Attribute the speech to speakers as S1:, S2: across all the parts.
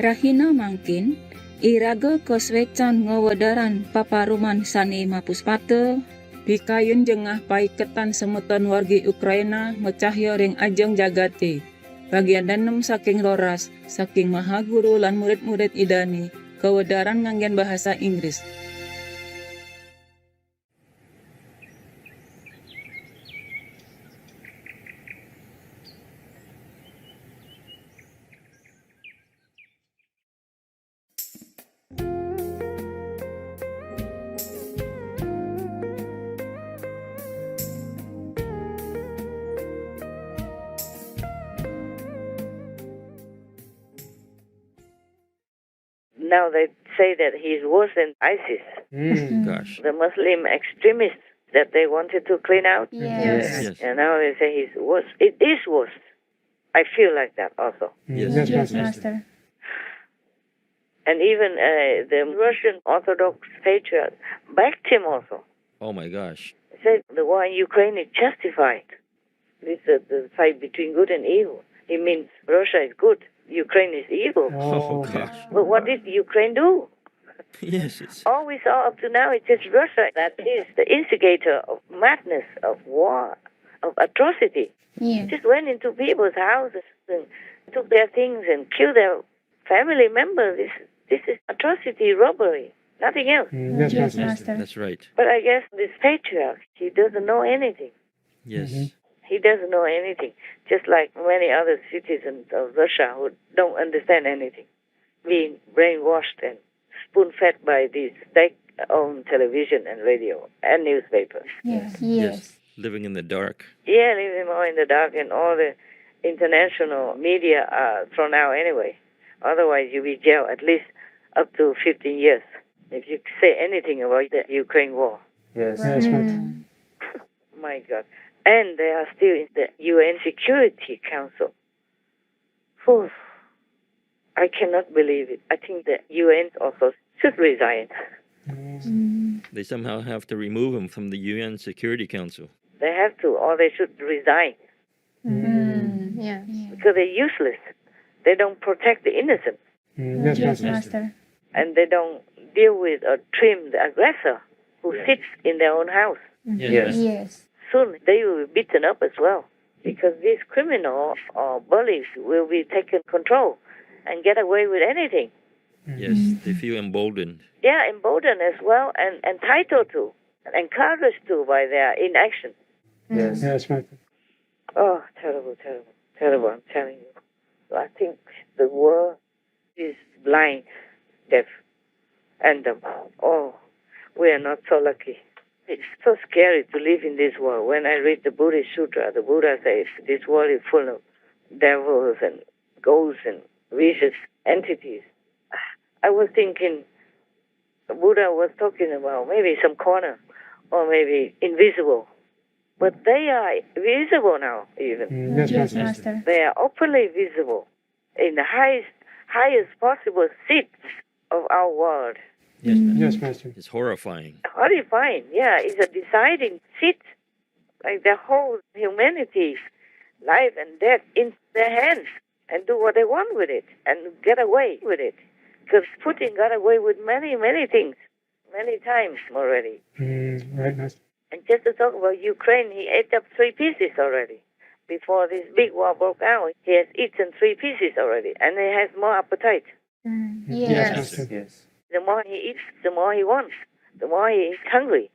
S1: Rahina mangkin, iraga koswecan ngawadaran paparuman sani mapuspate, bikayun jengah paiketan semeton wargi Ukraina mecahyo ring ajeng jagate. Bagian danem saking roras, saking mahaguru lan murid-murid idani, kawadaran nganggen bahasa Inggris.
S2: Now they say that he's worse than ISIS,
S3: Gosh.
S2: the Muslim extremists that they wanted to clean out.
S3: Yes.
S2: And now they say he's worse. It is worse. I feel like that also.
S3: Yes,
S4: Master.
S2: And even the Russian Orthodox patriarch backed him also.
S3: Oh my gosh.
S2: He said the war in Ukraine is justified. This is the fight between good and evil. It means Russia is good, Ukraine is evil.
S3: Oh gosh.
S2: But what did Ukraine do?
S3: Yes, it's
S2: All we saw up to now is just Russia that is the instigator of madness, of war, of atrocity.
S4: Yeah.
S2: Just went into people's houses and took their things and killed their family members. This is atrocity, robbery, nothing else.
S4: Yes, Master.
S3: that's right.
S2: But I guess this patriarch, he doesn't know anything.
S3: Yes.
S2: He doesn't know anything, just like many other citizens of Russia who don't understand anything, being brainwashed and spoon-fed by these state-owned television and radio and newspapers.
S4: Yes.
S3: Living in the dark.
S2: Yeah, leave them all in the dark, and all the international media are thrown out anyway. Otherwise, you'll be jailed at least up to 15 years if you say anything about the Ukraine war.
S5: Yes.
S2: My God. And they are still in the UN Security Council. Whew. I cannot believe it. I think the UN also should resign.
S3: They somehow have to remove him from the UN Security Council.
S2: They have to, or they should resign
S4: Yeah.
S2: because they're useless. They don't protect the innocent,
S4: Yes, Master.
S2: and they don't deal with or trim the aggressor who sits in their own house.
S4: Yes.
S2: Soon they will be beaten up as well because these criminals or bullies will be taken control and get away with anything.
S3: Yes, they feel emboldened.
S2: Yeah, emboldened as well and entitled to and encouraged to by their inaction.
S5: Yes.
S2: Oh, terrible, terrible, terrible, I'm telling you. I think the world is blind, deaf, and dumb. Oh, we are not so lucky. It's so scary to live in this world. When I read the Buddhist Sutra, the Buddha says this world is full of devils and ghosts and vicious entities. I was thinking the Buddha was talking about maybe some corner or maybe invisible. But they are visible now, even.
S4: Yes, Master.
S2: They are openly visible in the highest possible seats of our world.
S3: Yes, it's horrifying.
S2: Horrifying, yeah. It's a deciding seat. Like the whole humanity's life and death in their hands and do what they want with it and get away with it. Because Putin got away with many, many things, many times already.
S5: Right, Master.
S2: And just to talk about Ukraine, he ate up 3 pieces already. Before this big war broke out, he has eaten 3 pieces already, and he has more appetite.
S4: Yes.
S5: Yes.
S2: The more he eats, the more he wants, the more he is hungry.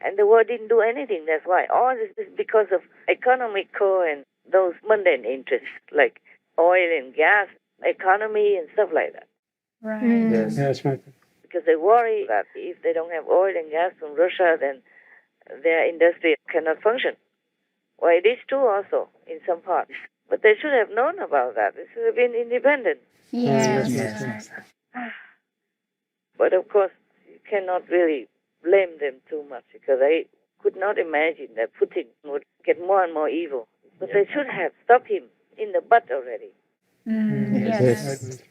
S2: And the world didn't do anything, that's why. All this is because of economical and those mundane interests, like oil and gas, economy and stuff like that.
S4: Right.
S5: Yes. Master.
S2: Because they worry that if they don't have oil and gas from Russia, then their industry cannot function. Well, it is true also in some parts. But they should have known about that. They should have been independent.
S4: Yes.
S2: But of course, you cannot really blame them too much because I could not imagine that Putin would get more and more evil. But they should have stopped him in the butt already.
S4: Yes.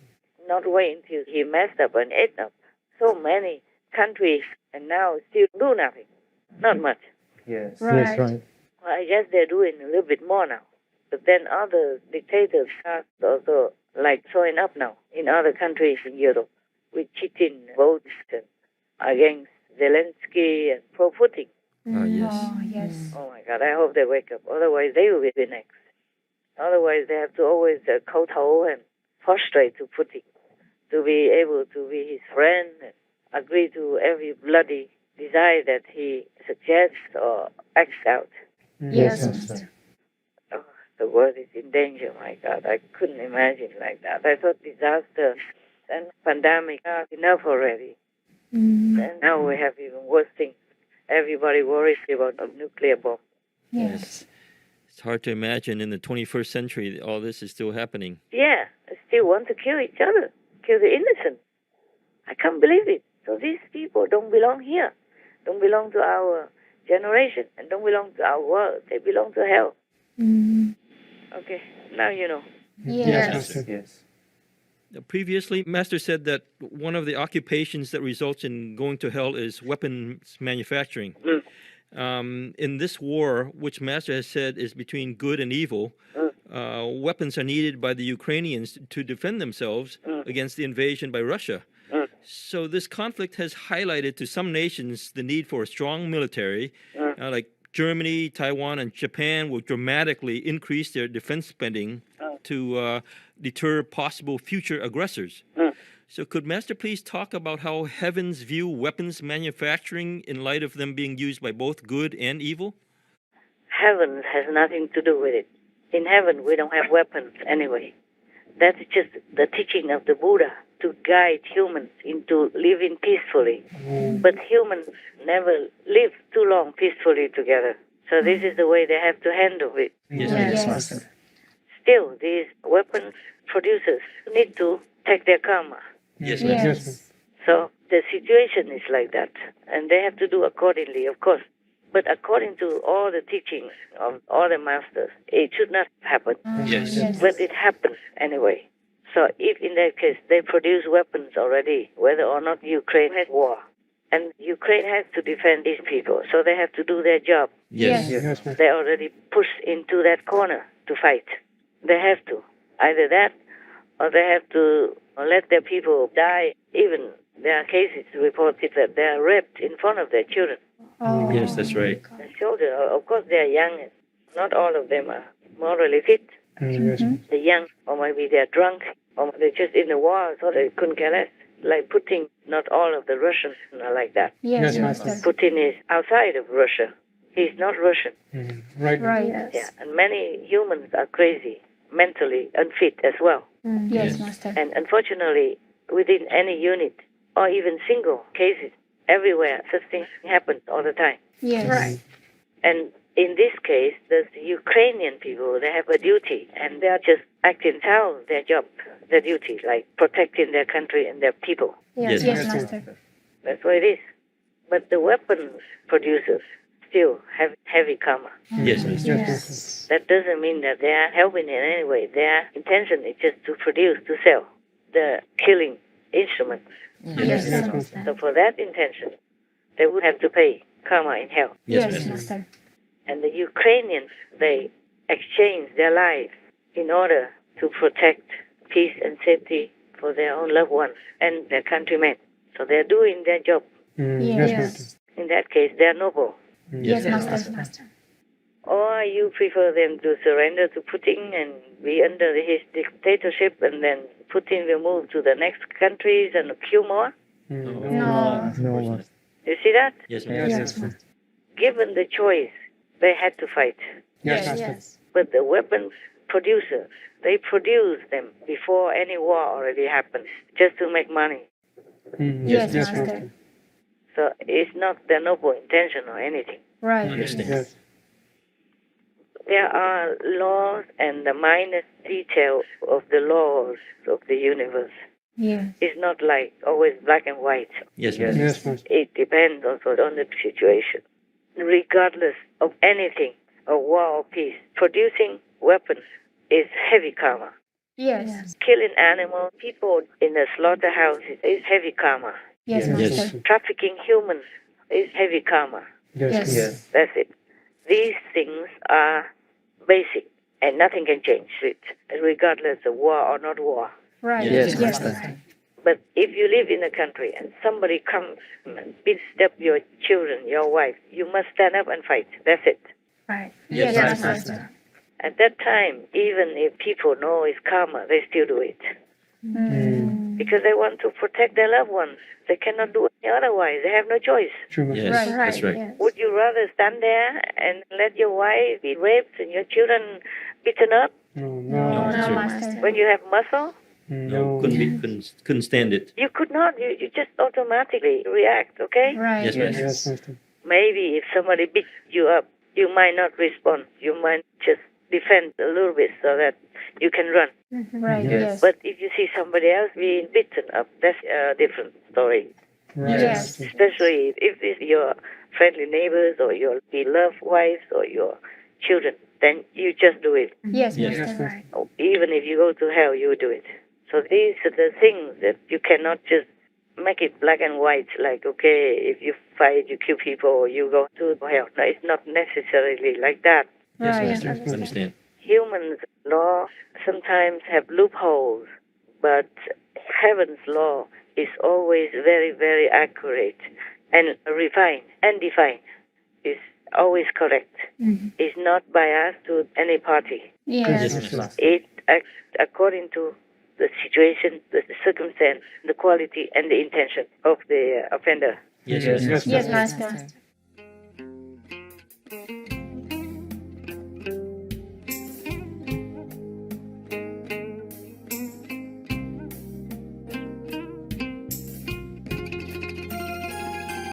S2: Not wait until he messed up and ate up so many countries and now still do nothing. Not much.
S5: Yes.
S4: Right.
S2: Well, I guess they're doing a little bit more now. But then other dictators are also like showing up now in other countries in Europe with cheating votes and against Zelensky and pro Putin.
S3: Yes.
S4: Oh, yes.
S2: Oh my God, I hope they wake up. Otherwise, they will be the next. Otherwise, they have to always kowtow and prostrate to Putin to be able to be his friend and agree to every bloody desire that he suggests or acts out.
S4: Yes, Master.
S2: Oh, the world is in danger, my God. I couldn't imagine like that. I thought disaster and pandemic are enough already.
S4: Mm.
S2: And now we have even worse things. Everybody worries about a nuclear bomb.
S4: Yes.
S3: It's hard to imagine in the 21st century that all this is still happening.
S2: Yeah, they still want to kill each other, kill the innocent. I can't believe it. So these people don't belong here, don't belong to our generation, and don't belong to our world. They belong to hell.
S4: Mm.
S2: Okay, now you know.
S4: Yes.
S5: Master. Yes.
S3: Previously, Master said that one of the occupations that results in going to hell is weapons manufacturing. In this war, which Master has said is between good and evil, weapons are needed by the Ukrainians to defend themselves against the invasion by Russia. So this conflict has highlighted to some nations the need for a strong military, like Germany, Taiwan, and Japan will dramatically increase their defense spending to deter possible future aggressors. So could Master please talk about how heavens view weapons manufacturing in light of them being used by both good and evil?
S2: Heaven has nothing to do with it. In heaven, we don't have weapons anyway. That's just the teaching of the Buddha to guide humans into living peacefully. But humans never live too long peacefully together. So this is the way they have to handle it.
S4: Yes, Master.
S2: Still, these weapons producers need to take their karma.
S3: Yes,
S4: Yes.
S2: So the situation is like that. And they have to do accordingly, of course. But according to all the teachings of all the masters, it should not happen.
S3: Yes.
S2: But it happens anyway. So if in that case they produce weapons already, whether or not Ukraine has war, and Ukraine has to defend these people, so they have to do their job.
S3: Yes.
S5: Yes, Master.
S2: They're already pushed into that corner to fight. They have to. Either that, or they have to let their people die. Even there are cases reported that they are raped in front of their children.
S4: Oh.
S3: Yes, that's right.
S2: The children, of course, they are young. Not all of them are morally fit.
S5: Yes, Master.
S2: The young, or maybe they're drunk, or they're just in the war, so they couldn't care less. Like Putin, not all of the Russians are like that.
S4: Yes,
S5: Yes,
S4: Master.
S2: Putin is outside of Russia. He's not Russian.
S5: Right.
S4: Right.
S2: Yeah, and many humans are crazy, mentally unfit as well.
S4: Yes, Master.
S2: And unfortunately, within any unit, or even single cases, everywhere, such things happen all the time.
S4: Yes.
S2: And in this case, the Ukrainian people, they have a duty, and they are just acting out their job, their duty, like protecting their country and their people.
S4: Yes,
S3: Yes.
S4: Master.
S2: That's what it is. But the weapons producers still have heavy karma.
S3: Yes, Master.
S4: Yes.
S2: That doesn't mean that they are helping in any way. Their intention is just to produce, to sell the killing instruments.
S4: Yes,
S5: Yes,
S4: Master.
S2: So for that intention, they would have to pay karma in hell.
S3: Yes,
S4: Yes,
S3: Master.
S4: Master.
S2: And the Ukrainians, they exchange their lives in order to protect peace and safety for their own loved ones and their countrymen. So they're doing their job.
S5: Yes,
S4: Yes.
S5: Master.
S2: In that case, they're noble.
S4: Yes, Master.
S2: Or you prefer them to surrender to Putin and be under his dictatorship, and then Putin will move to the next countries and kill more?
S4: No.
S5: No.
S2: You see that?
S3: Yes, Master.
S4: Yes, Master.
S2: Given the choice, they had to fight.
S5: Yes,
S4: Yes.
S5: Master.
S2: But the weapons producers, they produce them before any war already happens, just to make money.
S4: Yes,
S5: Yes,
S4: Master.
S5: Master.
S2: So it's not their noble intention or anything.
S4: Right.
S3: Understand.
S5: Yes.
S2: There are laws and the minor details of the laws of the universe.
S4: Yes.
S2: It's not like always black and white.
S3: Yes, Master.
S5: Yes, Master.
S2: It depends also on the situation. Regardless of anything, of war or peace, producing weapons is heavy karma.
S4: Yes.
S2: Killing animals, people in the slaughterhouses is heavy karma.
S4: Yes,
S3: Yes.
S4: Master.
S2: Trafficking humans is heavy karma.
S5: Yes.
S4: Yes.
S5: Yes.
S2: That's it. These things are basic. and nothing can change it, regardless of war or not war.
S4: Right.
S6: Yes, Master.
S2: But if you live in a country and somebody comes and beats up your children, your wife, you must stand up and fight. That's it.
S4: Right.
S6: Yes,
S4: Yes,
S6: Master.
S2: At that time, even if people know it's karma, they still do it. Because they want to protect their loved ones. They cannot do it otherwise. They have no choice.
S5: True, Master.
S3: Yes,
S4: Right.
S3: that's right.
S4: Yes.
S2: Would you rather stand there and let your wife be raped and your children beaten up
S5: No,
S4: No,
S5: no,
S3: sir.
S4: no, Master.
S2: when you have muscle?
S3: No,
S5: no.
S3: couldn't stand it.
S2: You could not. You just automatically react, okay?
S4: Right.
S3: Yes, Master.
S5: Yes, Master.
S2: Maybe if somebody beats you up, you might not respond. You might just defend a little bit so that you can run.
S4: Right.
S5: Yes.
S4: Yes.
S2: But if you see somebody else being beaten up, that's a different story.
S5: Right.
S4: Yes.
S2: Especially if it's your friendly neighbors or your beloved wives or your children, then you just do it.
S4: Yes,
S3: Yes.
S4: Master. Right.
S2: Even if you go to hell, you do it. So these are the things that you cannot just make it black and white, like, okay, if you fight, you kill people, you go to hell. No, it's not necessarily like that.
S3: Yes,
S4: Right.
S3: Master.
S4: Understand.
S3: Understand.
S2: Human law sometimes have loopholes, but heaven's law is always very, very accurate and refined and defined. It's always correct. It's not biased to any party.
S4: Yes.
S3: Yes, Master.
S2: It acts according to the situation, the circumstance, the quality, and the intention of the offender.
S3: Yes,
S5: Yes,
S3: Master.
S4: Yes,
S5: Master.
S4: Master.